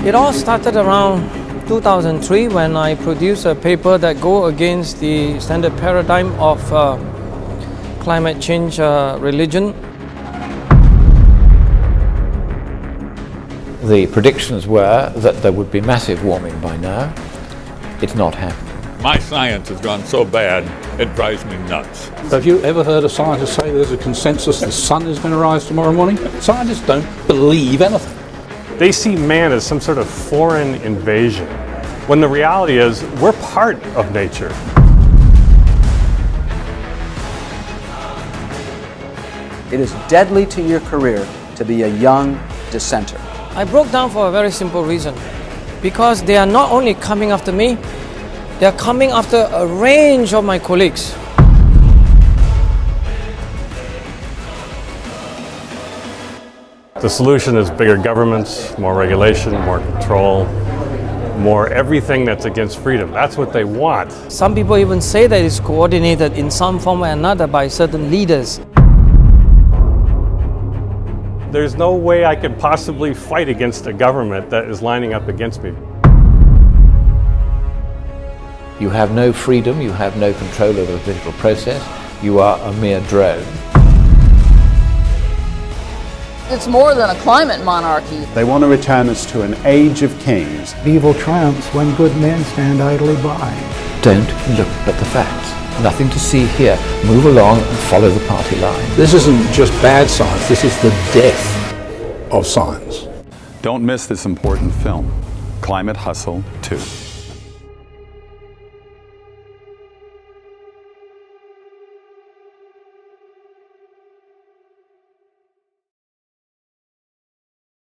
It all started around 2003 when I produced a paper that go against the standard paradigm of climate change religion. The predictions were that there would be massive warming by now. It's not happening. My science has gone so bad, it drives me nuts. Have you ever heard a scientist say there's a consensus the sun is going to rise tomorrow morning? Scientists don't believe anything. They see man as some sort of foreign invasion, when the reality is we're part of nature. It is deadly to your career to be a young dissenter. I broke down for a very simple reason. Because they are not only coming after me, they are coming after a range of my colleagues. The solution is bigger governments, more regulation, more control, more everything that's against freedom. That's what they want. Some people even say that it's coordinated in some form or another by certain leaders. There's no way I could possibly fight against a government that is lining up against me. You have no freedom, you have no control over the political process, you are a mere drone. It's more than a climate monarchy. They want to return us to an age of kings. Evil triumphs when good men stand idly by. Don't look at the facts. Nothing to see here. Move along and follow the party line. This isn't just bad science, this is the death of science. Don't miss this important film, Climate Hustle 2.